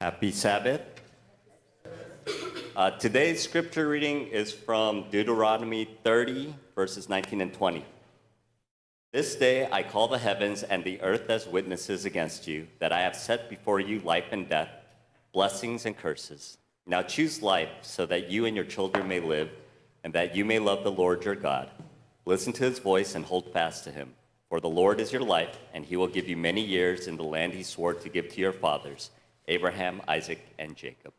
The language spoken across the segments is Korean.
Happy Sabbath. Today's scripture reading is from Deuteronomy 30, verses 19 and 20. This day I call the heavens and the earth as witnesses against you, that I have set before you life and death, blessings and curses. Now choose life so that you and your children may live, and that you may love the Lord your God. Listen to his voice and hold fast to him. For the Lord is your life, and he will give you many years in the land he swore to give to your fathers, Abraham, Isaac, and Jacob.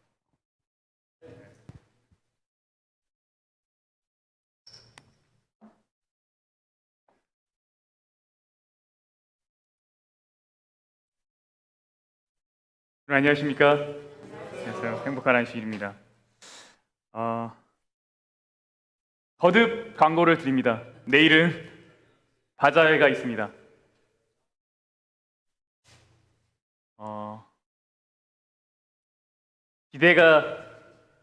안녕하십니까? 안녕하세요. 행복한 안식일입니다. 거듭 광고를 드립니다. 내일은 바자회가 있습니다. 기대가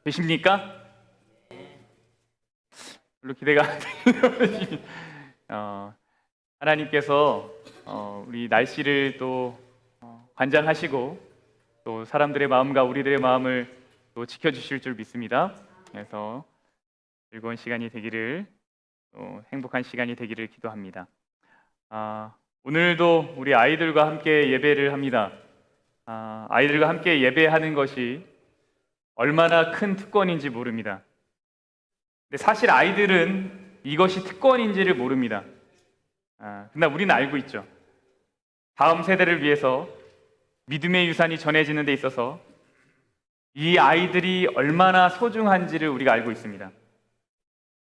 되십니까? 별로 기대가 안 되시면 하나님께서 우리 날씨를 또 관장하시고 또 사람들의 마음과 우리들의 마음을 또 지켜주실 줄 믿습니다. 그래서 즐거운 시간이 되기를, 또 행복한 시간이 되기를 기도합니다. 오늘도 우리 아이들과 함께 예배를 합니다. 아이들과 함께 예배하는 것이 얼마나 큰 특권인지 모릅니다. 근데 사실 아이들은 이것이 특권인지를 모릅니다. 근데 우리는 알고 있죠. 다음 세대를 위해서 믿음의 유산이 전해지는 데 있어서 이 아이들이 얼마나 소중한지를 우리가 알고 있습니다.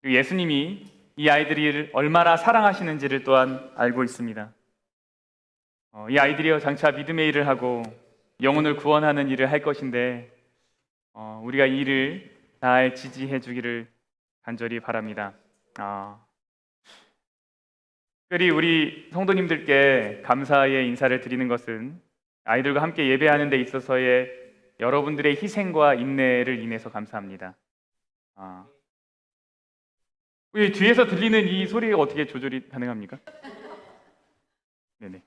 그리고 예수님이 이 아이들을 얼마나 사랑하시는지를 또한 알고 있습니다. 이 아이들이 장차 믿음의 일을 하고 영혼을 구원하는 일을 할 것인데 우리가 이 일을 잘 지지해 주기를 간절히 바랍니다. 특별히 우리 성도님들께 감사의 인사를 드리는 것은 아이들과 함께 예배하는 데 있어서의 여러분들의 희생과 인내를 인해서 감사합니다. 뒤에서 들리는 이 소리가 어떻게 조절이 가능합니까? 네네.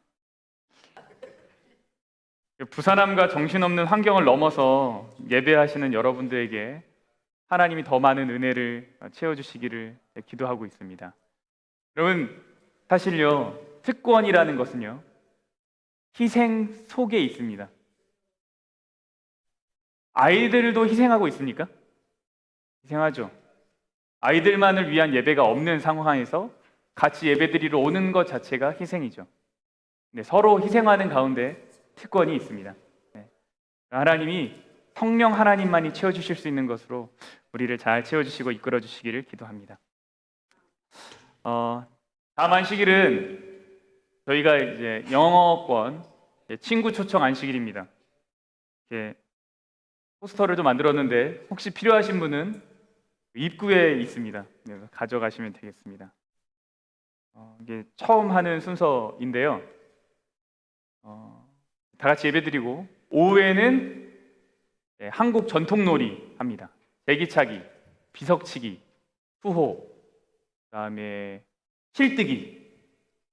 부산함과 정신없는 환경을 넘어서 예배하시는 여러분들에게 하나님이 더 많은 은혜를 채워주시기를 기도하고 있습니다. 여러분, 사실요, 특권이라는 것은요, 희생 속에 있습니다. 아이들도 희생하고 있습니까? 희생하죠. 아이들만을 위한 예배가 없는 상황에서 같이 예배드리러 오는 것 자체가 희생이죠. 네, 서로 희생하는 가운데 특권이 있습니다. 네. 하나님이 성령 하나님만이 채워주실 수 있는 것으로 우리를 잘 채워주시고 이끌어주시기를 기도합니다. 다음 안식일은 저희가 이제 영어권 친구 초청 안식일입니다. 포스터를 좀 만들었는데 혹시 필요하신 분은 입구에 있습니다. 가져가시면 되겠습니다. 이게 처음 하는 순서인데요. 다 같이 예배드리고 오후에는 한국 전통놀이 합니다. 제기차기, 비석치기, 투호, 그다음에 실뜨기,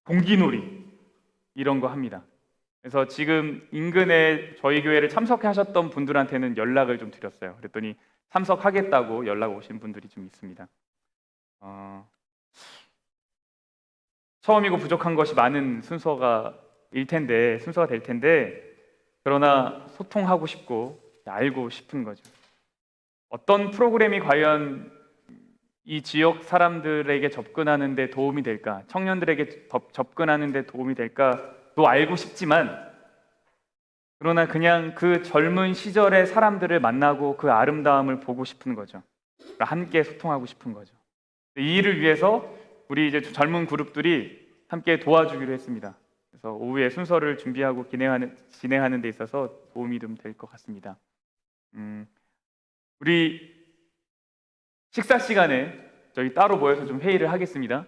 공기놀이 이런 거 합니다. 그래서 지금 인근에 저희 교회를 참석하셨던 분들한테는 연락을 좀 드렸어요. 그랬더니 참석하겠다고 연락 오신 분들이 좀 있습니다. 처음이고 부족한 것이 많은 순서가 될 텐데 그러나 소통하고 싶고 알고 싶은 거죠. 어떤 프로그램이 과연 이 지역 사람들에게 접근하는 데 도움이 될까? 청년들에게 접근하는 데 도움이 될까도 알고 싶지만 그러나 그냥 그 젊은 시절의 사람들을 만나고 그 아름다움을 보고 싶은 거죠. 그러니까 함께 소통하고 싶은 거죠. 이 일을 위해서 우리 이제 젊은 그룹들이 함께 도와주기로 했습니다. 그래서 오후에 순서를 준비하고 진행하는 데 있어서 도움이 좀 될 것 같습니다. 우리 식사 시간에 저희 따로 모여서 좀 회의를 하겠습니다.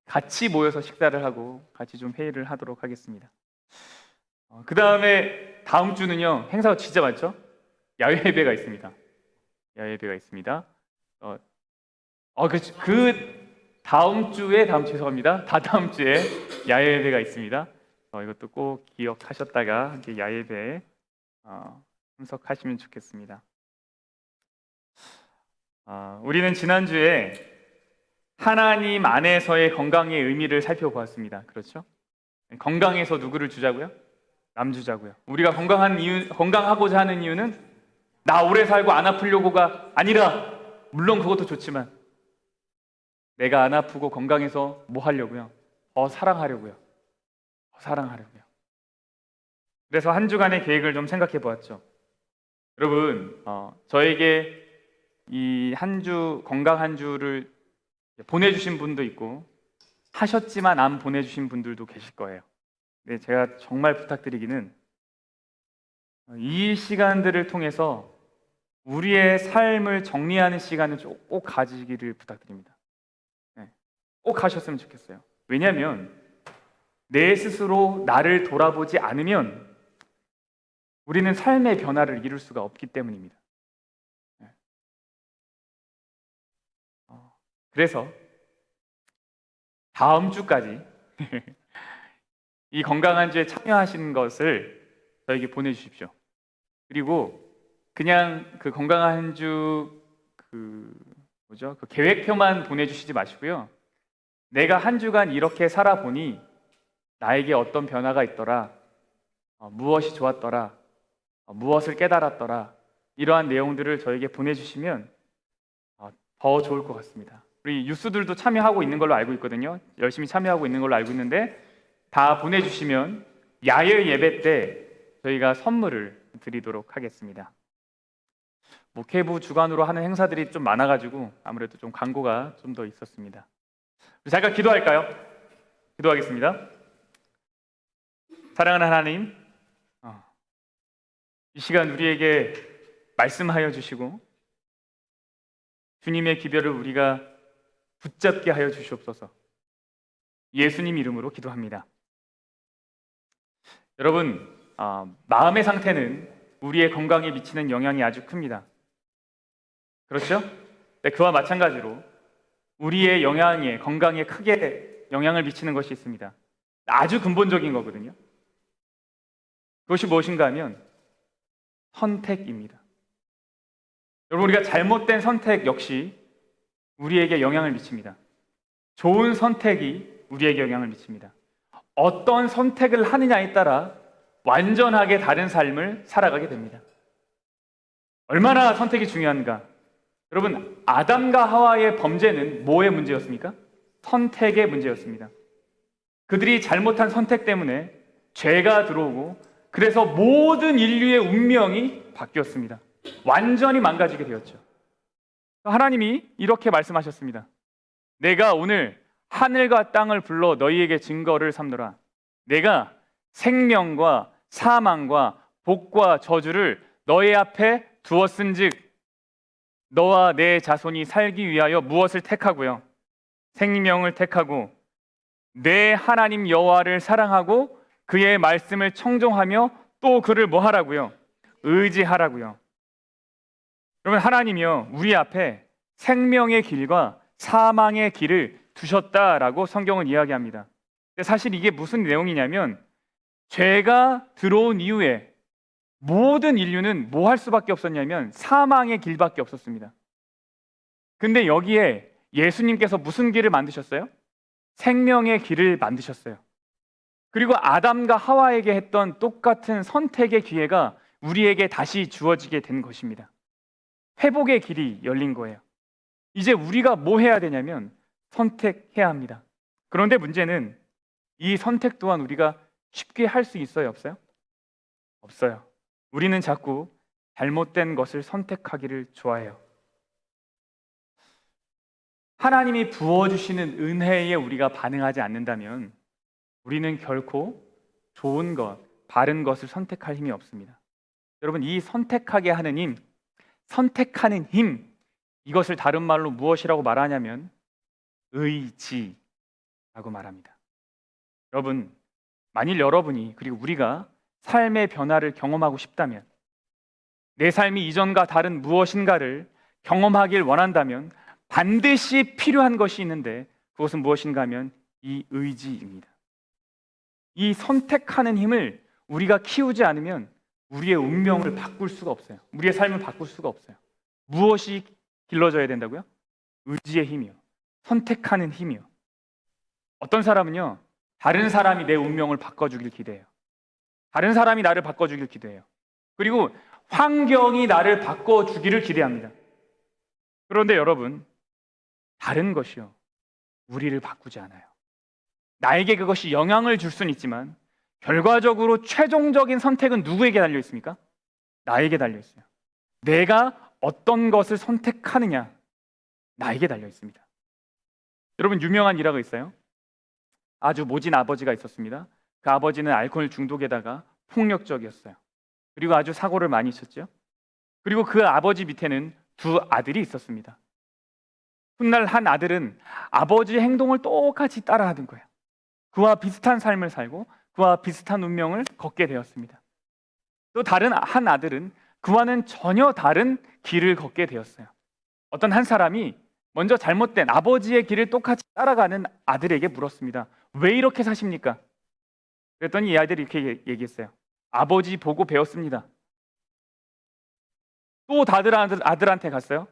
같이 모여서 식사를 하고 같이 좀 회의를 하도록 하겠습니다. 그 다음에 다음 주는요, 행사가 진짜 많죠? 야외 예배가 있습니다. 다다음 주에 야외 예배가 있습니다. 이것도 꼭 기억하셨다가 야외 예배 참석하시면 좋겠습니다. 우리는 지난주에 하나님 안에서의 건강의 의미를 살펴보았습니다. 그렇죠? 건강에서 누구를 주자고요? 남 주자고요. 우리가 건강하고자 하는 이유는 나 오래 살고 안 아프려고가 아니라, 물론 그것도 좋지만 내가 안 아프고 건강해서 뭐 하려고요? 더 사랑하려고요. 더 사랑하려고요. 그래서 한 주간의 계획을 좀 생각해 보았죠. 여러분, 저에게 이 한 주, 건강 한 주를 보내주신 분도 있고 하셨지만 안 보내주신 분들도 계실 거예요. 근데 제가 정말 부탁드리기는 이 시간들을 통해서 우리의 삶을 정리하는 시간을 꼭 가지기를 부탁드립니다. 꼭 하셨으면 좋겠어요. 왜냐하면 내 스스로 나를 돌아보지 않으면 우리는 삶의 변화를 이룰 수가 없기 때문입니다. 그래서 다음 주까지 이 건강한 주에 참여하신 것을 저에게 보내주십시오. 그리고 그냥 그 건강한 주 그 계획표만 보내주시지 마시고요. 내가 한 주간 이렇게 살아보니 나에게 어떤 변화가 있더라, 무엇이 좋았더라, 무엇을 깨달았더라, 이러한 내용들을 저에게 보내주시면 더 좋을 것 같습니다. 우리 유스들도 참여하고 있는 걸로 알고 있거든요. 열심히 참여하고 있는 걸로 알고 있는데 다 보내주시면 야외 예배 때 저희가 선물을 드리도록 하겠습니다. 목회부 주관으로 하는 행사들이 좀 많아가지고 아무래도 좀 광고가 좀 더 있었습니다. 잠깐 기도할까요? 기도하겠습니다. 사랑하는 하나님, 이 시간 우리에게 말씀하여 주시고 주님의 기별을 우리가 붙잡게 하여 주시옵소서. 예수님 이름으로 기도합니다. 여러분, 마음의 상태는 우리의 건강에 미치는 영향이 아주 큽니다. 그렇죠? 네, 그와 마찬가지로 우리의 건강에 크게 영향을 미치는 것이 있습니다. 아주 근본적인 거거든요. 그것이 무엇인가 하면 선택입니다. 여러분, 우리가 잘못된 선택 역시 우리에게 영향을 미칩니다. 좋은 선택이 우리에게 영향을 미칩니다. 어떤 선택을 하느냐에 따라 완전하게 다른 삶을 살아가게 됩니다. 얼마나 선택이 중요한가? 여러분, 아담과 하와의 범죄는 뭐의 문제였습니까? 선택의 문제였습니다. 그들이 잘못한 선택 때문에 죄가 들어오고 그래서 모든 인류의 운명이 바뀌었습니다. 완전히 망가지게 되었죠. 하나님이 이렇게 말씀하셨습니다. 내가 오늘 하늘과 땅을 불러 너희에게 증거를 삼노라. 내가 생명과 사망과 복과 저주를 너희 앞에 두었은즉 너와 내 자손이 살기 위하여 무엇을 택하고요? 생명을 택하고 내 하나님 여호와를 사랑하고 그의 말씀을 청종하며 또 그를 뭐 하라고요? 의지하라고요. 여러분, 하나님이요 우리 앞에 생명의 길과 사망의 길을 두셨다라고 성경은 이야기합니다. 근데 사실 이게 무슨 내용이냐면 죄가 들어온 이후에 모든 인류는 뭐 할 수밖에 없었냐면 사망의 길밖에 없었습니다. 근데 여기에 예수님께서 무슨 길을 만드셨어요? 생명의 길을 만드셨어요. 그리고 아담과 하와에게 했던 똑같은 선택의 기회가 우리에게 다시 주어지게 된 것입니다. 회복의 길이 열린 거예요. 이제 우리가 뭐 해야 되냐면 선택해야 합니다. 그런데 문제는 이 선택 또한 우리가 쉽게 할 수 있어요, 없어요? 없어요. 우리는 자꾸 잘못된 것을 선택하기를 좋아해요. 하나님이 부어주시는 은혜에 우리가 반응하지 않는다면 우리는 결코 좋은 것, 바른 것을 선택할 힘이 없습니다. 여러분, 이 선택하게 하는 힘, 선택하는 힘, 이것을 다른 말로 무엇이라고 말하냐면 의지라고 말합니다. 여러분, 만일 여러분이 그리고 우리가 삶의 변화를 경험하고 싶다면, 내 삶이 이전과 다른 무엇인가를 경험하길 원한다면 반드시 필요한 것이 있는데 그것은 무엇인가 하면 이 의지입니다. 이 선택하는 힘을 우리가 키우지 않으면 우리의 운명을 바꿀 수가 없어요. 우리의 삶을 바꿀 수가 없어요. 무엇이 길러져야 된다고요? 의지의 힘이요. 선택하는 힘이요. 어떤 사람은요, 다른 사람이 내 운명을 바꿔주길 기대해요. 다른 사람이 나를 바꿔주길 기대해요. 그리고 환경이 나를 바꿔주기를 기대합니다. 그런데 여러분, 다른 것이요, 우리를 바꾸지 않아요. 나에게 그것이 영향을 줄 수는 있지만 결과적으로 최종적인 선택은 누구에게 달려 있습니까? 나에게 달려 있어요. 내가 어떤 것을 선택하느냐, 나에게 달려 있습니다. 여러분, 유명한 일화가 있어요. 아주 모진 아버지가 있었습니다. 그 아버지는 알코올 중독에다가 폭력적이었어요. 그리고 아주 사고를 많이 쳤죠. 그리고 그 아버지 밑에는 두 아들이 있었습니다. 훗날 한 아들은 아버지의 행동을 똑같이 따라하던 거예요. 그와 비슷한 삶을 살고 그와 비슷한 운명을 걷게 되었습니다. 또 다른 한 아들은 그와는 전혀 다른 길을 걷게 되었어요. 어떤 한 사람이 먼저 잘못된 아버지의 길을 똑같이 따라가는 아들에게 물었습니다. 왜 이렇게 사십니까? 그랬더니 이 아들이 이렇게 얘기했어요. 아버지 보고 배웠습니다. 또 다른 아들한테 갔어요.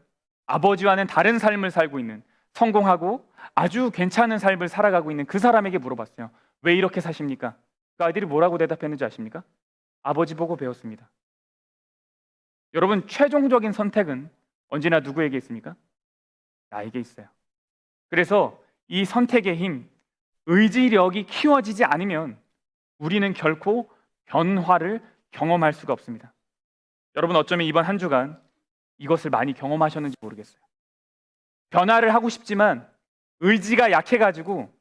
아버지와는 다른 삶을 살고 있는, 성공하고 아주 괜찮은 삶을 살아가고 있는 그 사람에게 물어봤어요. 왜 이렇게 사십니까? 그 아들이 뭐라고 대답했는지 아십니까? 아버지 보고 배웠습니다. 여러분, 최종적인 선택은 언제나 누구에게 있습니까? 나에게 있어요. 그래서 이 선택의 힘, 의지력이 키워지지 않으면 우리는 결코 변화를 경험할 수가 없습니다. 여러분, 어쩌면 이번 한 주간 이것을 많이 경험하셨는지 모르겠어요. 변화를 하고 싶지만 의지가 약해가지고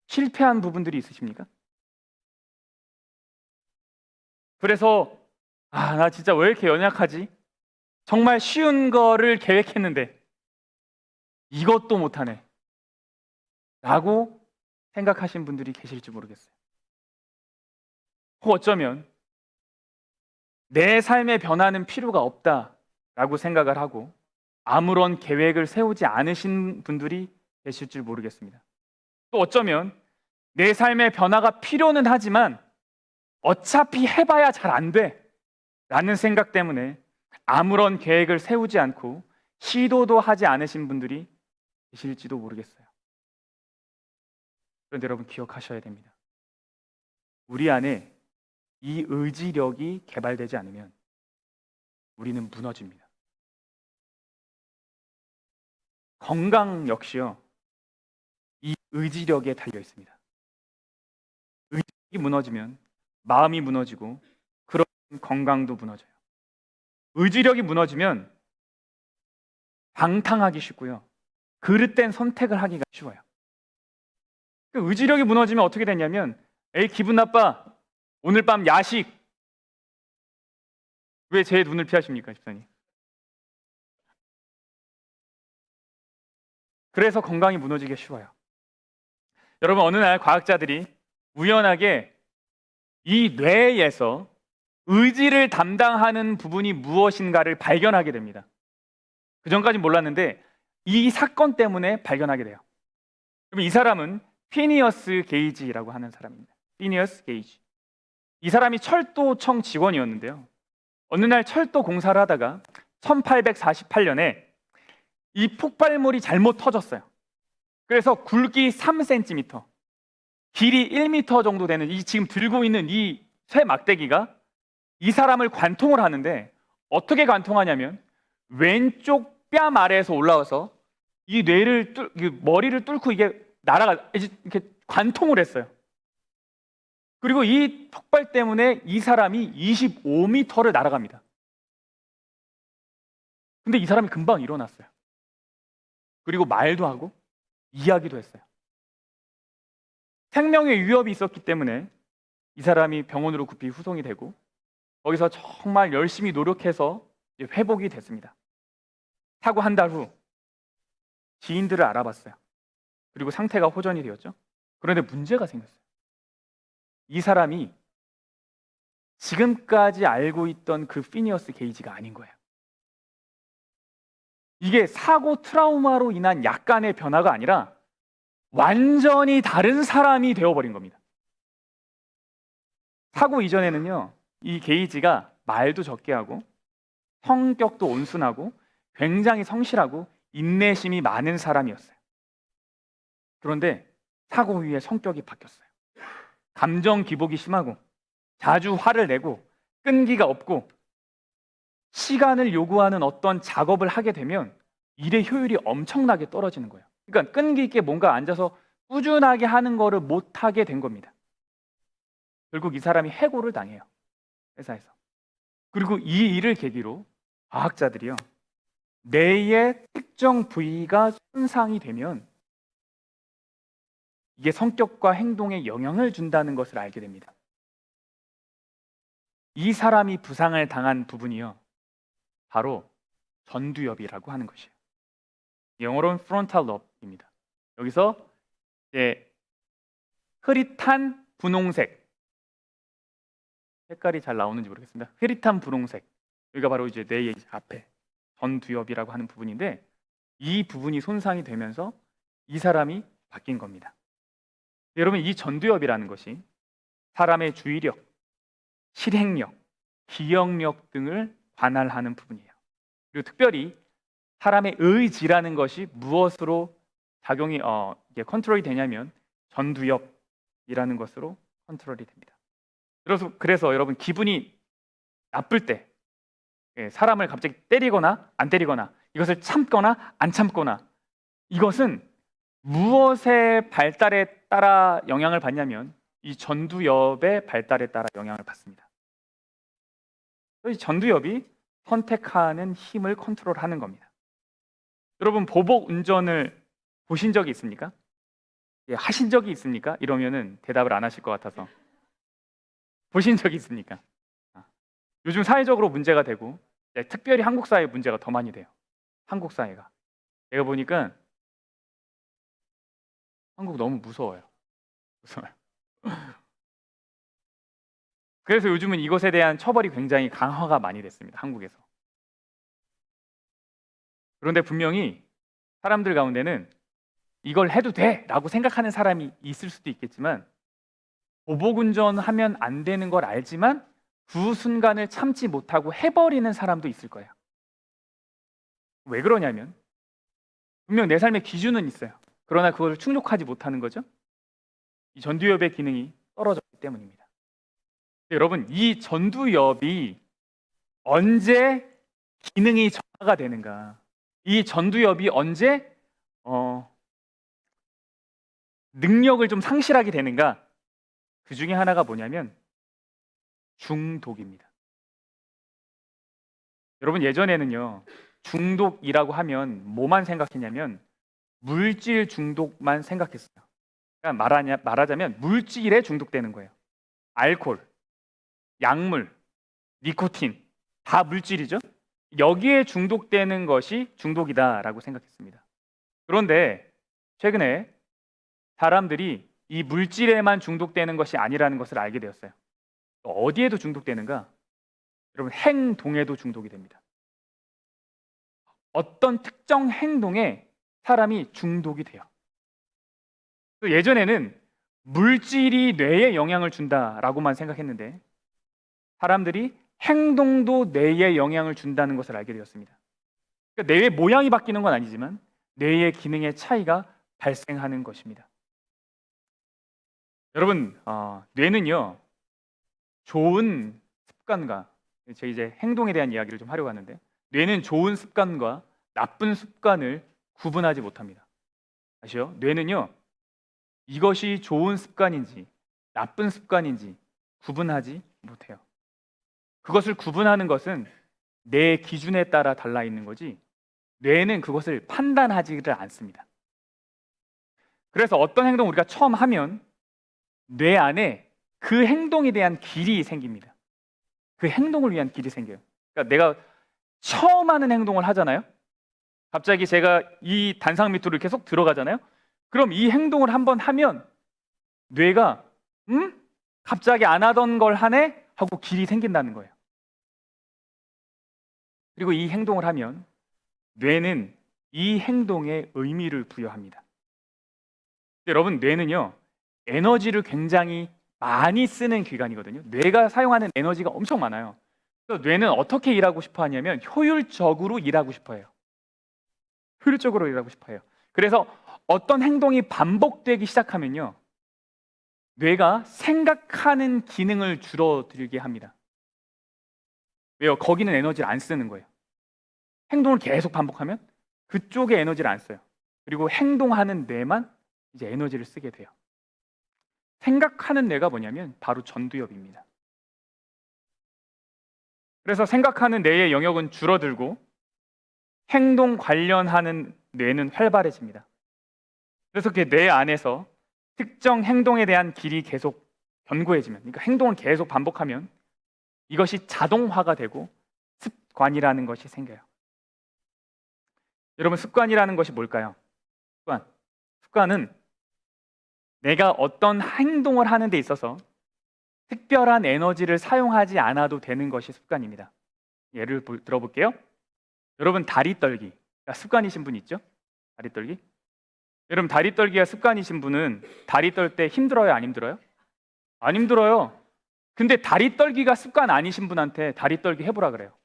실패한 부분들이 있으십니까? 그래서 나 진짜 왜 이렇게 연약하지? 정말 쉬운 거를 계획했는데 이것도 못하네 라고 생각하신 분들이 계실지 모르겠어요. 혹 어쩌면 내 삶의 변화는 필요가 없다라고 생각을 하고 아무런 계획을 세우지 않으신 분들이 계실 줄 모르겠습니다. 또 어쩌면 내 삶의 변화가 필요는 하지만 어차피 해봐야 잘 안 돼 라는 생각 때문에 아무런 계획을 세우지 않고 시도도 하지 않으신 분들이 계실지도 모르겠어요. 그런데 여러분, 기억하셔야 됩니다. 우리 안에 이 의지력이 개발되지 않으면 우리는 무너집니다. 건강 역시요, 이 의지력에 달려 있습니다. 의지력이 무너지면 마음이 무너지고 그런 건강도 무너져요. 의지력이 무너지면 방탕하기 쉽고요, 그릇된 선택을 하기가 쉬워요. 의지력이 무너지면 어떻게 되냐면, 에이 기분 나빠, 오늘 밤 야식. 왜 제 눈을 피하십니까, 집사님? 그래서 건강이 무너지기 쉬워요. 여러분, 어느 날 과학자들이 우연하게 이 뇌에서 의지를 담당하는 부분이 무엇인가를 발견하게 됩니다. 그 전까지 몰랐는데 이 사건 때문에 발견하게 돼요. 그럼 이 사람은 피니어스 게이지라고 하는 사람입니다. 피니어스 게이지. 이 사람이 철도청 직원이었는데요. 어느 날 철도 공사를 하다가 1848년에 이 폭발물이 잘못 터졌어요. 그래서 굵기 3cm, 길이 1m 정도 되는 이 지금 들고 있는 이 쇠 막대기가 이 사람을 관통을 하는데, 어떻게 관통하냐면 왼쪽 뺨 아래에서 올라와서 이 머리를 뚫고 이게 이렇게 관통을 했어요. 그리고 이 폭발 때문에 이 사람이 25m를 날아갑니다. 근데 이 사람이 금방 일어났어요. 그리고 말도 하고 이야기도 했어요. 생명의 위협이 있었기 때문에 이 사람이 병원으로 급히 후송이 되고 거기서 정말 열심히 노력해서 회복이 됐습니다. 사고 한 달 후 지인들을 알아봤어요. 그리고 상태가 호전이 되었죠. 그런데 문제가 생겼어요. 이 사람이 지금까지 알고 있던 그 피니어스 게이지가 아닌 거예요. 이게 사고 트라우마로 인한 약간의 변화가 아니라 완전히 다른 사람이 되어버린 겁니다. 사고 이전에는요, 이 게이지가 말도 적게 하고 성격도 온순하고 굉장히 성실하고 인내심이 많은 사람이었어요. 그런데 사고 후에 성격이 바뀌었어요. 감정 기복이 심하고 자주 화를 내고 끈기가 없고 시간을 요구하는 어떤 작업을 하게 되면 일의 효율이 엄청나게 떨어지는 거예요. 그러니까 끈기 있게 뭔가 앉아서 꾸준하게 하는 거를 못하게 된 겁니다. 결국 이 사람이 해고를 당해요. 회사에서. 그리고 이 일을 계기로 과학자들이요, 뇌의 특정 부위가 손상이 되면 이게 성격과 행동에 영향을 준다는 것을 알게 됩니다. 이 사람이 부상을 당한 부분이요, 바로 전두엽이라고 하는 것이에요. 영어로는 frontal lobe입니다. 여기서 이제 흐릿한 분홍색, 색깔이 잘 나오는지 모르겠습니다. 흐릿한 분홍색, 여기가 바로 이제 뇌의 앞에 전두엽이라고 하는 부분인데, 이 부분이 손상이 되면서 이 사람이 바뀐 겁니다. 여러분, 이 전두엽이라는 것이 사람의 주의력, 실행력, 기억력 등을 관할하는 부분이에요. 그리고 특별히 사람의 의지라는 것이 무엇으로 작용이 이게 컨트롤이 되냐면 전두엽이라는 것으로 컨트롤이 됩니다. 그래서 여러분, 기분이 나쁠 때 사람을 갑자기 때리거나 안 때리거나, 이것을 참거나 안 참거나, 이것은 무엇의 발달에 따라 영향을 받냐면 이 전두엽의 발달에 따라 영향을 받습니다. 이 전두엽이 선택하는 힘을 컨트롤하는 겁니다. 여러분, 보복 운전을 보신 적이 있습니까? 하신 적이 있습니까? 이러면은 대답을 안 하실 것 같아서. 보신 적이 있습니까? 요즘 사회적으로 문제가 되고, 특별히 한국 사회 문제가 더 많이 돼요. 한국 사회가. 제가 보니까 한국 너무 무서워요. 그래서 요즘은 이것에 대한 처벌이 굉장히 강화가 많이 됐습니다. 한국에서. 그런데 분명히 사람들 가운데는 이걸 해도 돼! 라고 생각하는 사람이 있을 수도 있겠지만, 보복운전하면 안 되는 걸 알지만 그 순간을 참지 못하고 해버리는 사람도 있을 거예요. 왜 그러냐면 분명 내 삶의 기준은 있어요. 그러나 그걸 충족하지 못하는 거죠. 이 전두엽의 기능이 떨어졌기 때문입니다. 여러분, 이 전두엽이 언제 기능이 저하가 되는가, 이 전두엽이 언제 능력을 좀 상실하게 되는가, 그 중에 하나가 뭐냐면 중독입니다. 여러분, 예전에는요, 중독이라고 하면 뭐만 생각했냐면 물질 중독만 생각했어요. 그러니까 말하자면 물질에 중독되는 거예요. 알코올, 약물, 니코틴, 다 물질이죠. 여기에 중독되는 것이 중독이다라고 생각했습니다. 그런데 최근에 사람들이 이 물질에만 중독되는 것이 아니라는 것을 알게 되었어요. 어디에도 중독되는가? 여러분, 행동에도 중독이 됩니다. 어떤 특정 행동에 사람이 중독이 돼요. 또 예전에는 물질이 뇌에 영향을 준다라고만 생각했는데, 사람들이 행동도 뇌에 영향을 준다는 것을 알게 되었습니다. 그러니까 뇌의 모양이 바뀌는 건 아니지만 뇌의 기능의 차이가 발생하는 것입니다. 여러분, 뇌는요, 좋은 습관과, 제가 이제 행동에 대한 이야기를 좀 하려고 하는데, 뇌는 좋은 습관과 나쁜 습관을 구분하지 못합니다. 아시죠? 뇌는요, 이것이 좋은 습관인지 나쁜 습관인지 구분하지 못해요. 그것을 구분하는 것은 내 기준에 따라 달라 있는 거지, 뇌는 그것을 판단하지를 않습니다. 그래서 어떤 행동 우리가 처음 하면 뇌 안에 그 행동에 대한 길이 생깁니다. 그 행동을 위한 길이 생겨요. 그러니까 내가 처음 하는 행동을 하잖아요. 갑자기 제가 이 단상 밑으로 계속 들어가잖아요. 그럼 이 행동을 한번 하면 뇌가 갑자기 안 하던 걸 하네? 하고 길이 생긴다는 거예요. 그리고 이 행동을 하면 뇌는 이 행동에 의미를 부여합니다. 여러분, 뇌는요, 에너지를 굉장히 많이 쓰는 기관이거든요. 뇌가 사용하는 에너지가 엄청 많아요. 그래서 뇌는 어떻게 일하고 싶어 하냐면 효율적으로 일하고 싶어 해요. 효율적으로 일하고 싶어 해요. 그래서 어떤 행동이 반복되기 시작하면요, 뇌가 생각하는 기능을 줄어들게 합니다. 왜요? 거기는 에너지를 안 쓰는 거예요. 행동을 계속 반복하면 그쪽에 에너지를 안 써요. 그리고 행동하는 뇌만 이제 에너지를 쓰게 돼요. 생각하는 뇌가 뭐냐면 바로 전두엽입니다. 그래서 생각하는 뇌의 영역은 줄어들고 행동 관련하는 뇌는 활발해집니다. 그래서 그 뇌 안에서 특정 행동에 대한 길이 계속 견고해지면, 그러니까 행동을 계속 반복하면 이것이 자동화가 되고 습관이라는 것이 생겨요. 여러분, 습관이라는 것이 뭘까요? 습관은 내가 어떤 행동을 하는 데 있어서 특별한 에너지를 사용하지 않아도 되는 것이 습관입니다. 예를 들어볼게요. 여러분, 다리 떨기가 습관이신 분 있죠? 다리 떨기? 여러분, 다리 떨기가 습관이신 분은 다리 떨 때 힘들어요, 안 힘들어요? 안 힘들어요. 근데 다리 떨기가 습관 아니신 분한테 다리 떨기 해보라 그래요.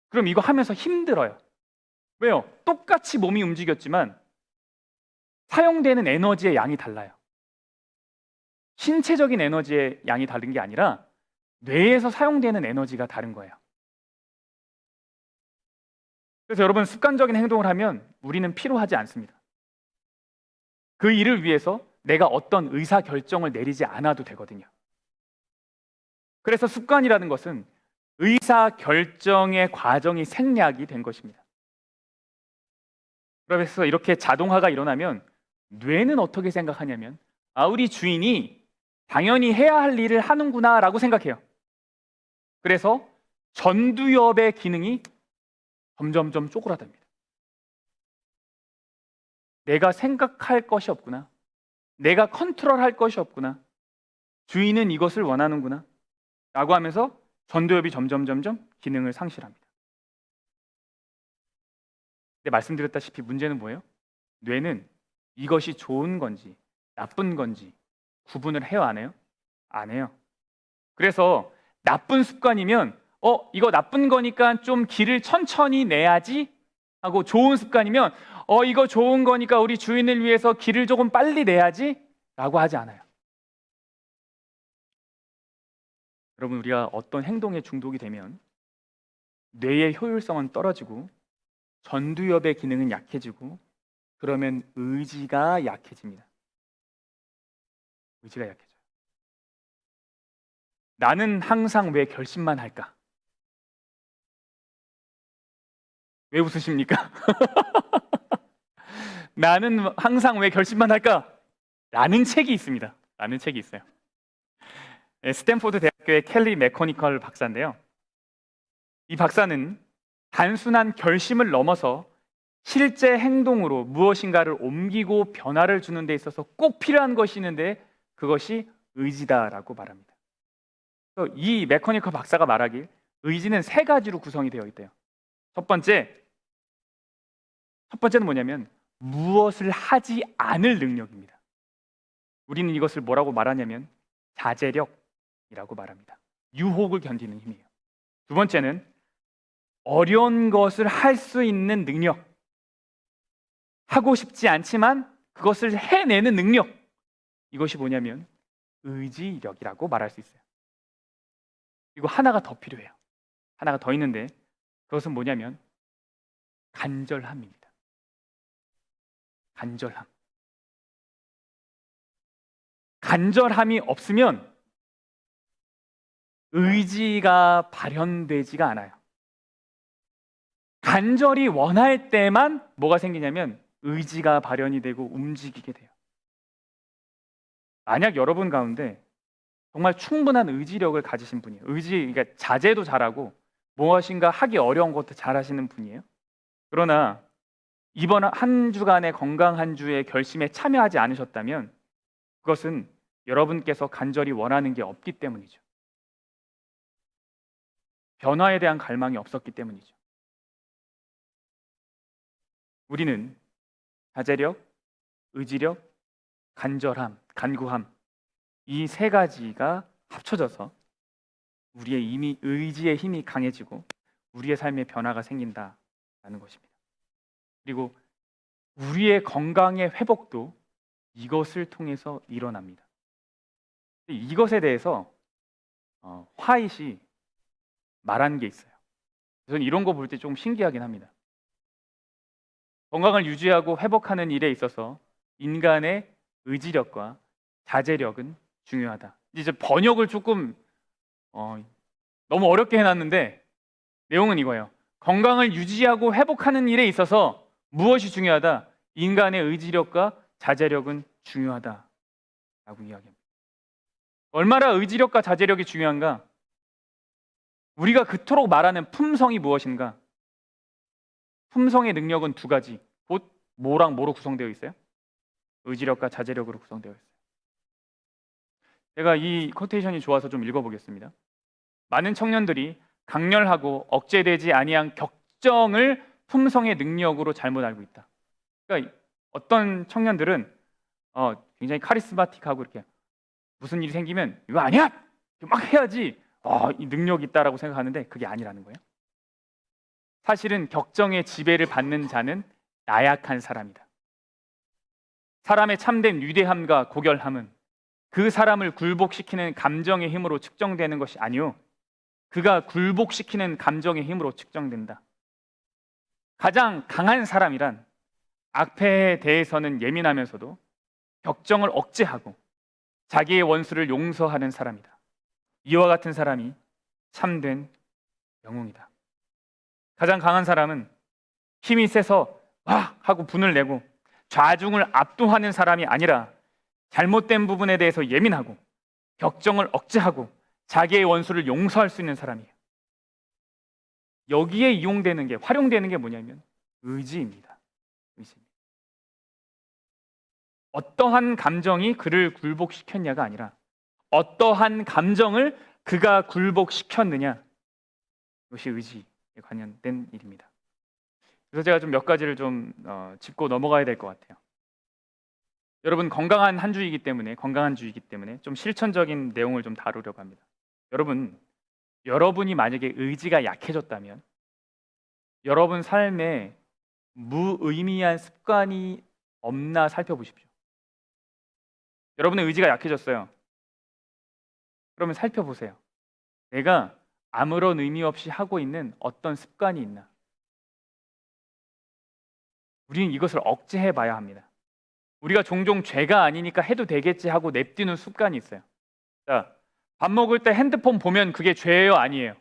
그럼 이거 하면서 힘들어요. 왜요? 똑같이 몸이 움직였지만 사용되는 에너지의 양이 달라요. 신체적인 에너지의 양이 다른 게 아니라 뇌에서 사용되는 에너지가 다른 거예요. 그래서 여러분, 습관적인 행동을 하면 우리는 피로하지 않습니다. 그 일을 위해서 내가 어떤 의사 결정을 내리지 않아도 되거든요. 그래서 습관이라는 것은 의사 결정의 과정이 생략이 된 것입니다. 그래서 이렇게 자동화가 일어나면 뇌는 어떻게 생각하냐면, 우리 주인이 당연히 해야 할 일을 하는구나 라고 생각해요. 그래서 전두엽의 기능이 점점점 쪼그라듭니다. 내가 생각할 것이 없구나, 내가 컨트롤할 것이 없구나, 주인은 이것을 원하는구나 라고 하면서 전두엽이 점점 기능을 상실합니다. 근데 말씀드렸다시피 문제는 뭐예요? 뇌는 이것이 좋은 건지 나쁜 건지 구분을 해요, 안 해요? 안 해요. 그래서 나쁜 습관이면 이거 나쁜 거니까 좀 길을 천천히 내야지 하고, 좋은 습관이면 이거 좋은 거니까 우리 주인을 위해서 길을 조금 빨리 내야지 라고 하지 않아요. 여러분, 우리가 어떤 행동에 중독이 되면 뇌의 효율성은 떨어지고 전두엽의 기능은 약해지고, 그러면 의지가 약해집니다. 의지가 약해져요. 나는 항상 왜 결심만 할까? 왜 웃으십니까? 나는 항상 왜 결심만 할까? 라는 책이 있습니다. 라는 책이 있어요. 스탠포드 대학교의 켈리 메커니컬 박사인데요. 이 박사는 단순한 결심을 넘어서 실제 행동으로 무엇인가를 옮기고 변화를 주는 데 있어서 꼭 필요한 것이 있는데 그것이 의지다라고 말합니다. 이 메커니컬 박사가 말하길 의지는 3가지로 구성이 되어 있대요. 첫 번째는 뭐냐면 무엇을 하지 않을 능력입니다. 우리는 이것을 뭐라고 말하냐면 자제력이라고 말합니다. 유혹을 견디는 힘이에요. 두 번째는 어려운 것을 할 수 있는 능력, 하고 싶지 않지만 그것을 해내는 능력, 이것이 뭐냐면 의지력이라고 말할 수 있어요. 그리고 하나가 더 필요해요. 하나가 더 있는데 그것은 뭐냐면 간절함입니다. 간절함. 간절함이 없으면 의지가 발현되지가 않아요. 간절히 원할 때만 뭐가 생기냐면 의지가 발현이 되고 움직이게 돼요. 만약 여러분 가운데 정말 충분한 의지력을 가지신 분이에요. 그러니까 자제도 잘하고 무엇인가 하기 어려운 것도 잘하시는 분이에요. 그러나 이번 한 주간의 건강 한 주의 결심에 참여하지 않으셨다면 그것은 여러분께서 간절히 원하는 게 없기 때문이죠. 변화에 대한 갈망이 없었기 때문이죠. 우리는 자제력, 의지력, 간절함, 간구함, 이 세 가지가 합쳐져서 우리의 의지의 힘이 강해지고 우리의 삶에 변화가 생긴다라는 것입니다. 그리고 우리의 건강의 회복도 이것을 통해서 일어납니다. 이것에 대해서 화이트이 말한 게 있어요. 저는 이런 거 볼 때 좀 신기하긴 합니다. 건강을 유지하고 회복하는 일에 있어서 인간의 의지력과 자제력은 중요하다. 이제 번역을 조금 너무 어렵게 해놨는데 내용은 이거예요. 건강을 유지하고 회복하는 일에 있어서 무엇이 중요하다? 인간의 의지력과 자제력은 중요하다라고 이야기합니다. 얼마나 의지력과 자제력이 중요한가? 우리가 그토록 말하는 품성이 무엇인가? 품성의 능력은 두 가지. 곧 뭐랑 뭐로 구성되어 있어요? 의지력과 자제력으로 구성되어 있어요. 제가 이 코테이션이 좋아서 좀 읽어보겠습니다. 많은 청년들이 강렬하고 억제되지 아니한 격정을 품성의 능력으로 잘못 알고 있다. 그러니까 어떤 청년들은 굉장히 카리스마틱하고 이렇게 무슨 일이 생기면 이거 아니야! 막 해야지 이 능력이 있다라고 생각하는데 그게 아니라는 거예요. 사실은 격정의 지배를 받는 자는 나약한 사람이다. 사람의 참된 위대함과 고결함은 그 사람을 굴복시키는 감정의 힘으로 측정되는 것이 아니요, 그가 굴복시키는 감정의 힘으로 측정된다. 가장 강한 사람이란 악패에 대해서는 예민하면서도 격정을 억제하고 자기의 원수를 용서하는 사람이다. 이와 같은 사람이 참된 영웅이다. 가장 강한 사람은 힘이 세서 와 하고 분을 내고 좌중을 압도하는 사람이 아니라 잘못된 부분에 대해서 예민하고 격정을 억제하고 자기의 원수를 용서할 수 있는 사람이에요. 여기에 활용되는 게 뭐냐면 의지입니다. 의지입니다. 어떠한 감정이 그를 굴복시켰냐가 아니라 어떠한 감정을 그가 굴복시켰느냐, 이것이 의지에 관련된 일입니다. 그래서 제가 좀 몇 가지를 좀 짚고 넘어가야 될 것 같아요. 여러분, 건강한 한 주이기 때문에 좀 실천적인 내용을 좀 다루려고 합니다. 여러분이 만약에 의지가 약해졌다면 여러분 삶에 무의미한 습관이 없나 살펴보십시오. 여러분의 의지가 약해졌어요. 그러면 살펴보세요. 내가 아무런 의미 없이 하고 있는 어떤 습관이 있나? 우리는 이것을 억제해 봐야 합니다. 우리가 종종 죄가 아니니까 해도 되겠지 하고 냅두는 습관이 있어요. 자, 밥 먹을 때 핸드폰 보면 그게 죄예요, 아니에요?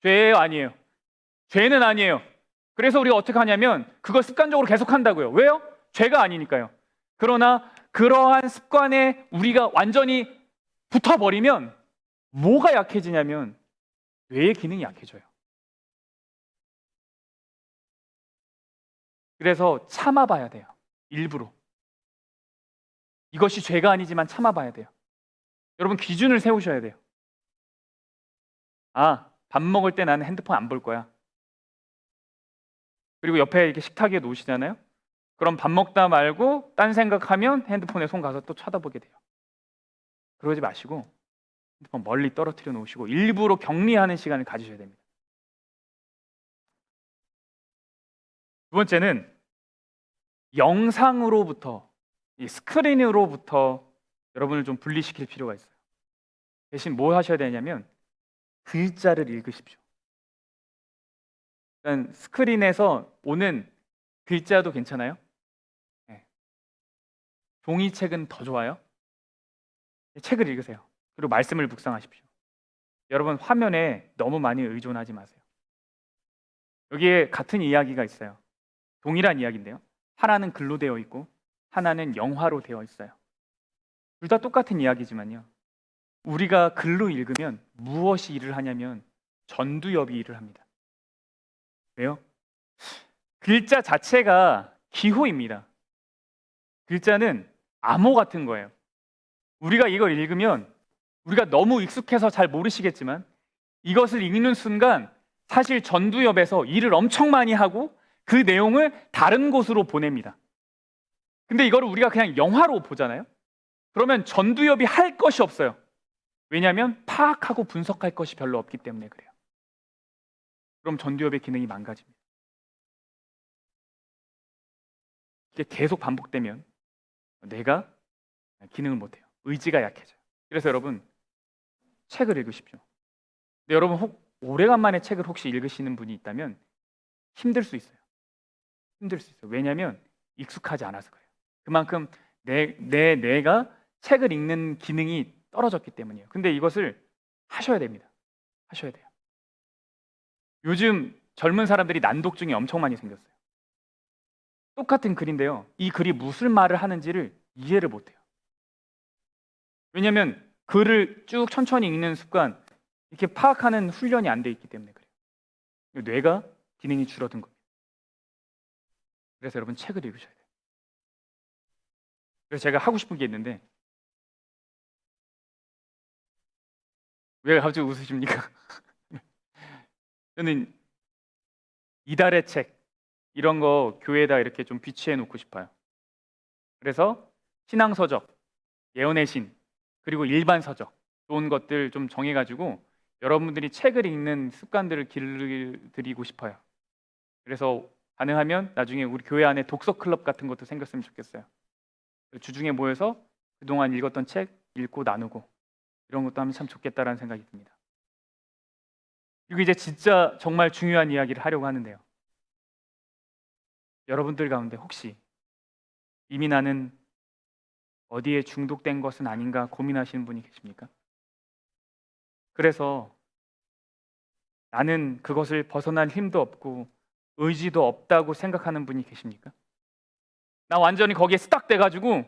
죄예요, 아니에요? 죄는 아니에요. 그래서 우리가 어떻게 하냐면 그걸 습관적으로 계속한다고요. 왜요? 죄가 아니니까요. 그러나 그러한 습관에 우리가 완전히 붙어버리면 뭐가 약해지냐면 뇌의 기능이 약해져요. 그래서 참아봐야 돼요. 일부러. 이것이 죄가 아니지만 참아봐야 돼요. 여러분, 기준을 세우셔야 돼요. 밥 먹을 때 나는 핸드폰 안 볼 거야. 그리고 옆에 이렇게 식탁 위에 놓으시잖아요. 그럼 밥 먹다 말고 딴 생각하면 핸드폰에 손 가서 또 쳐다보게 돼요. 그러지 마시고 핸드폰 멀리 떨어뜨려 놓으시고 일부러 격리하는 시간을 가지셔야 됩니다. 두 번째는 영상으로부터, 이 스크린으로부터 여러분을 좀 분리시킬 필요가 있어요. 대신 뭐 하셔야 되냐면 글자를 읽으십시오. 일단 스크린에서 오는 글자도 괜찮아요. 네. 종이책은 더 좋아요. 책을 읽으세요. 그리고 말씀을 묵상하십시오. 여러분, 화면에 너무 많이 의존하지 마세요. 여기에 같은 이야기가 있어요. 동일한 이야기인데요. 하나는 글로 되어 있고 하나는 영화로 되어 있어요. 둘 다 똑같은 이야기지만요, 우리가 글로 읽으면 무엇이 일을 하냐면 전두엽이 일을 합니다. 왜요? 글자 자체가 기호입니다. 글자는 암호 같은 거예요. 우리가 이걸 읽으면 우리가 너무 익숙해서 잘 모르시겠지만 이것을 읽는 순간 사실 전두엽에서 일을 엄청 많이 하고 그 내용을 다른 곳으로 보냅니다. 근데 이거를 우리가 그냥 영화로 보잖아요. 그러면 전두엽이 할 것이 없어요. 왜냐하면 파악하고 분석할 것이 별로 없기 때문에 그래요. 그럼 전두엽의 기능이 망가집니다. 이게 계속 반복되면 뇌가 기능을 못해요. 의지가 약해져요. 그래서 여러분 책을 읽으십시오. 근데 여러분 오래간만에 책을 혹시 읽으시는 분이 있다면 힘들 수 있어요. 힘들 수 있어요. 왜냐하면 익숙하지 않아서 그래요. 그만큼 내 뇌가 책을 읽는 기능이 떨어졌기 때문이에요. 근데 이것을 하셔야 됩니다. 하셔야 돼요. 요즘 젊은 사람들이 난독증이 엄청 많이 생겼어요. 똑같은 글인데요. 이 글이 무슨 말을 하는지를 이해를 못해요. 왜냐하면 글을 쭉 천천히 읽는 습관, 이렇게 파악하는 훈련이 안 돼 있기 때문에 그래요. 뇌가 기능이 줄어든 겁니다. 그래서 여러분 책을 읽으셔야 돼요. 그래서 제가 하고 싶은 게 있는데, 왜 갑자기 웃으십니까? 저는 이달의 책 이런 거 교회에다 이렇게 좀 비치해 놓고 싶어요. 그래서 신앙서적, 예언의 신, 그리고 일반 서적 좋은 것들 좀 정해가지고 여러분들이 책을 읽는 습관들을 길들이고 싶어요. 그래서 가능하면 나중에 우리 교회 안에 독서 클럽 같은 것도 생겼으면 좋겠어요. 주중에 모여서 그동안 읽었던 책 읽고 나누고 이런 것도 하면 참 좋겠다라는 생각이 듭니다. 그리고 이제 진짜 정말 중요한 이야기를 하려고 하는데요. 여러분들 가운데 혹시 이미 나는 어디에 중독된 것은 아닌가 고민하시는 분이 계십니까? 그래서 나는 그것을 벗어날 힘도 없고 의지도 없다고 생각하는 분이 계십니까? 나 완전히 거기에 스탁 돼가지고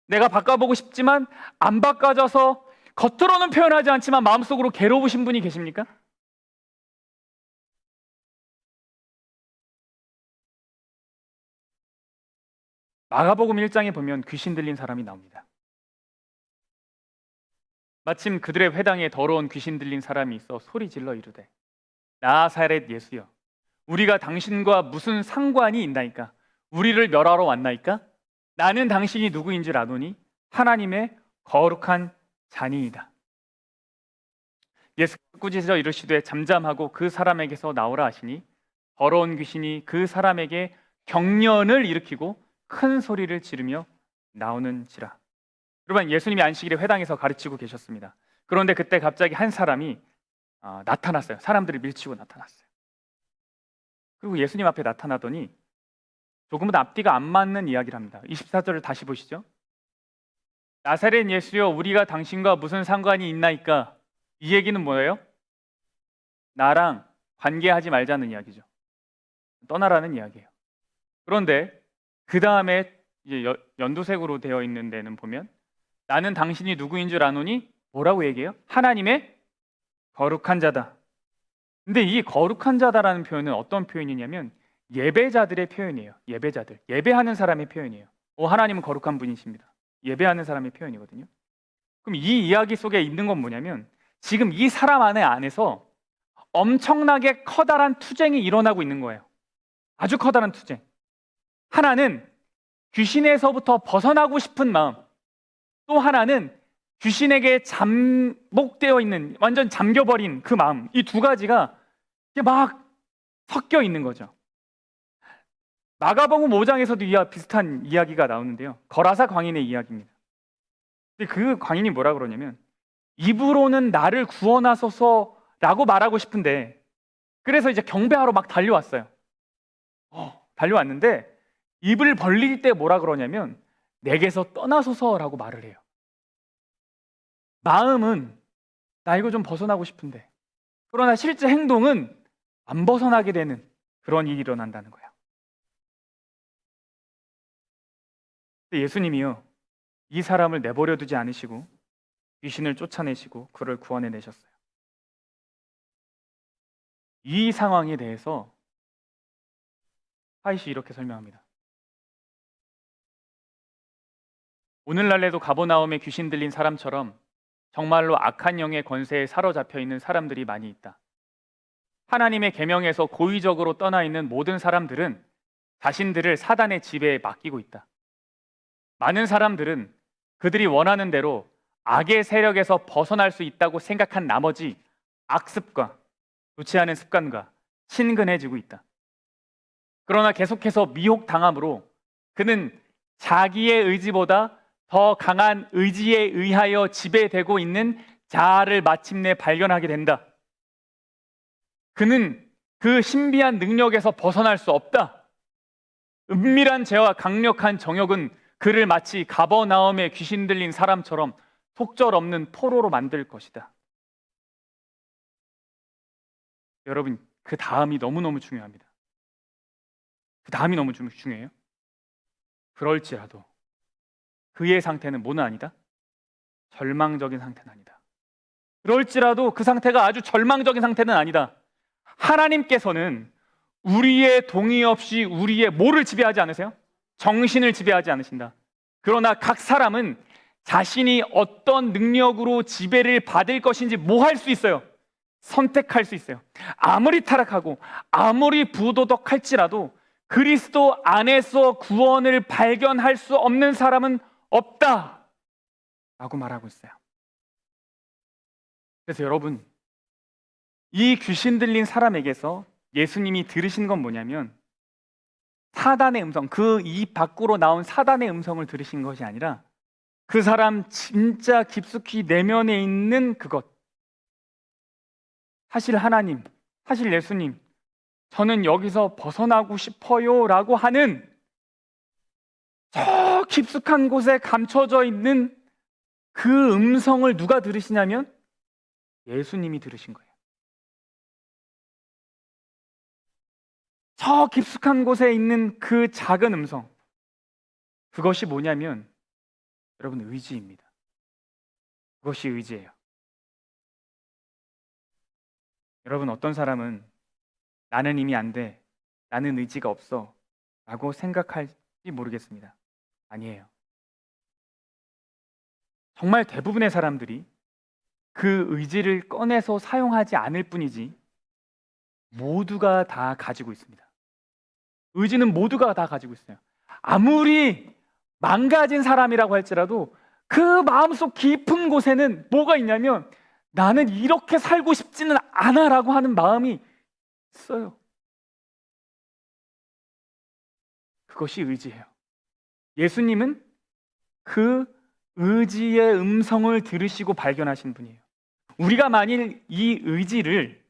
내가 바꿔보고 싶지만 안 바꿔져서 겉으로는 표현하지 않지만 마음속으로 괴로우신 분이 계십니까? 마가복음 1장에 보면 귀신 들린 사람이 나옵니다. 마침 그들의 회당에 더러운 귀신 들린 사람이 있어 소리 질러 이르되 나사렛 예수여 우리가 당신과 무슨 상관이 있나이까? 우리를 멸하러 왔나이까? 나는 당신이 누구인 줄 아노니 하나님의 거룩한 자니이다. 예수께서 꾸짖어 이르시되 잠잠하고 그 사람에게서 나오라 하시니 더러운 귀신이 그 사람에게 경련을 일으키고 큰 소리를 지르며 나오는지라. 여러분 예수님이 안식일에 회당에서 가르치고 계셨습니다. 그런데 그때 갑자기 한 사람이 나타났어요. 사람들을 밀치고 나타났어요. 그리고 예수님 앞에 나타나더니 조금은 앞뒤가 안 맞는 이야기를 합니다. 24절을 다시 보시죠. 나사렛 예수여 우리가 당신과 무슨 상관이 있나이까? 이 얘기는 뭐예요? 나랑 관계하지 말자는 이야기죠. 떠나라는 이야기예요. 그런데 그 다음에 이제 연두색으로 되어 있는 데는 보면 나는 당신이 누구인 줄 아노니 뭐라고 얘기해요? 하나님의 거룩한 자다. 근데 이 거룩한 자다라는 표현은 어떤 표현이냐면 예배자들의 표현이에요. 예배자들, 예배하는 사람의 표현이에요. 하나님은 거룩한 분이십니다. 예배하는 사람의 표현이거든요. 그럼 이 이야기 속에 있는 건 뭐냐면 지금 이 사람 안에서 엄청나게 커다란 투쟁이 일어나고 있는 거예요. 아주 커다란 투쟁. 하나는 귀신에서부터 벗어나고 싶은 마음, 또 하나는 귀신에게 잠복되어 있는, 완전 잠겨버린 그 마음, 이 두 가지가 막 섞여 있는 거죠. 마가복음 5장에서도 비슷한 이야기가 나오는데요. 거라사 광인의 이야기입니다. 근데 그 광인이 뭐라 그러냐면 입으로는 나를 구원하소서라고 말하고 싶은데 그래서 이제 경배하러 막 달려왔어요. 달려왔는데 입을 벌릴 때 뭐라 그러냐면 내게서 떠나소서라고 말을 해요. 마음은 나 이거 좀 벗어나고 싶은데 그러나 실제 행동은 안 벗어나게 되는 그런 일이 일어난다는 거예요. 근데 예수님이요 이 사람을 내버려 두지 않으시고 귀신을 쫓아내시고 그를 구원해내셨어요. 이 상황에 대해서 하이시 이렇게 설명합니다. 오늘날에도 가버나움에 귀신 들린 사람처럼 정말로 악한 영의 권세에 사로잡혀 있는 사람들이 많이 있다. 하나님의 계명에서 고의적으로 떠나 있는 모든 사람들은 자신들을 사단의 지배에 맡기고 있다. 많은 사람들은 그들이 원하는 대로 악의 세력에서 벗어날 수 있다고 생각한 나머지 악습과 좋지 않은 습관과 친근해지고 있다. 그러나 계속해서 미혹당함으로 그는 자기의 의지보다 더 강한 의지에 의하여 지배되고 있는 자아를 마침내 발견하게 된다. 그는 그 신비한 능력에서 벗어날 수 없다. 은밀한 죄와 강력한 정욕은 그를 마치 가버나움에 귀신 들린 사람처럼 속절없는 포로로 만들 것이다. 여러분, 그 다음이 너무너무 중요합니다. 그 다음이 너무 중요해요. 그럴지라도 그의 상태는 뭐는 아니다? 절망적인 상태는 아니다. 그럴지라도 그 상태가 아주 절망적인 상태는 아니다. 하나님께서는 우리의 동의 없이 우리의 뭐를 지배하지 않으세요? 정신을 지배하지 않으신다. 그러나 각 사람은 자신이 어떤 능력으로 지배를 받을 것인지 뭐 할 수 있어요? 선택할 수 있어요. 아무리 타락하고 아무리 부도덕할지라도 그리스도 안에서 구원을 발견할 수 없는 사람은 없다 라고 말하고 있어요. 그래서 여러분, 이 귀신 들린 사람에게서 예수님이 들으신 건 뭐냐면 사단의 음성, 그 입 밖으로 나온 사단의 음성을 들으신 것이 아니라 그 사람 진짜 깊숙이 내면에 있는 그것, 사실 하나님, 사실 예수님, 저는 여기서 벗어나고 싶어요 라고 하는 저 깊숙한 곳에 감춰져 있는 그 음성을 누가 들으시냐면 예수님이 들으신 거예요. 저 깊숙한 곳에 있는 그 작은 음성, 그것이 뭐냐면 여러분, 의지입니다. 그것이 의지예요. 여러분, 어떤 사람은 나는 이미 안 돼, 나는 의지가 없어 라고 생각할지 모르겠습니다. 아니에요. 정말 대부분의 사람들이 그 의지를 꺼내서 사용하지 않을 뿐이지 모두가 다 가지고 있습니다. 의지는 모두가 다 가지고 있어요. 아무리 망가진 사람이라고 할지라도 그 마음속 깊은 곳에는 뭐가 있냐면 나는 이렇게 살고 싶지는 않아 라고 하는 마음이 있어요. 그것이 의지예요. 예수님은 그 의지의 음성을 들으시고 발견하신 분이에요. 우리가 만일 이 의지를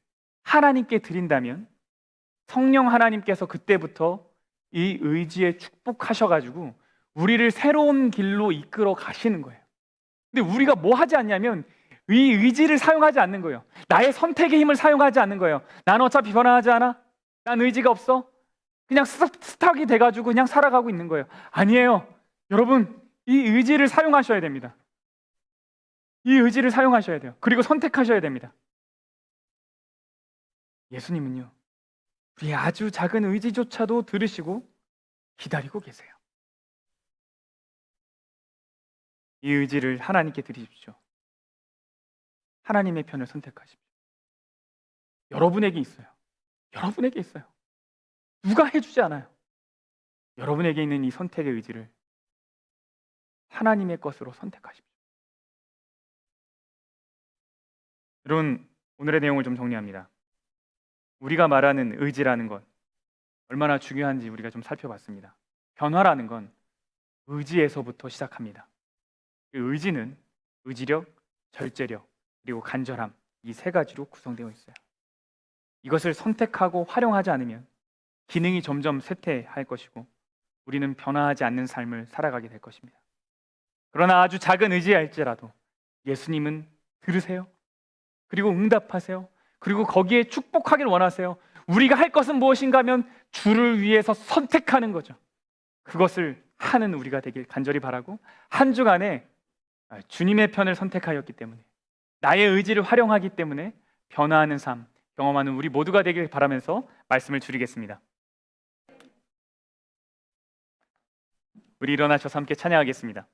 하나님께 드린다면 성령 하나님께서 그때부터 이 의지에 축복하셔가지고 우리를 새로운 길로 이끌어 가시는 거예요. 근데 우리가 뭐 하지 않냐면 이 의지를 사용하지 않는 거예요. 나의 선택의 힘을 사용하지 않는 거예요. 난 어차피 변화하지 않아. 난 의지가 없어. 그냥 스탁이 돼가지고 그냥 살아가고 있는 거예요. 아니에요. 여러분, 이 의지를 사용하셔야 됩니다. 이 의지를 사용하셔야 돼요. 그리고 선택하셔야 됩니다. 예수님은요, 우리 아주 작은 의지조차도 들으시고 기다리고 계세요. 이 의지를 하나님께 드리십시오. 하나님의 편을 선택하십시오. 여러분에게 있어요. 여러분에게 있어요. 누가 해주지 않아요. 여러분에게 있는 이 선택의 의지를 하나님의 것으로 선택하십시오. 여러분, 오늘의 내용을 좀 정리합니다. 우리가 말하는 의지라는 것 얼마나 중요한지 우리가 좀 살펴봤습니다. 변화라는 건 의지에서부터 시작합니다. 그 의지는 의지력, 절제력, 그리고 간절함, 이 세 가지로 구성되어 있어요. 이것을 선택하고 활용하지 않으면 기능이 점점 쇠퇴할 것이고 우리는 변화하지 않는 삶을 살아가게 될 것입니다. 그러나 아주 작은 의지일지라도 예수님은 들으세요. 그리고 응답하세요. 그리고 거기에 축복하길 원하세요. 우리가 할 것은 무엇인가 하면 주를 위해서 선택하는 거죠. 그것을 하는 우리가 되길 간절히 바라고, 한 주간에 주님의 편을 선택하였기 때문에, 나의 의지를 활용하기 때문에 변화하는 삶 경험하는 우리 모두가 되길 바라면서 말씀을 줄이겠습니다. 우리 일어나셔서 함께 찬양하겠습니다.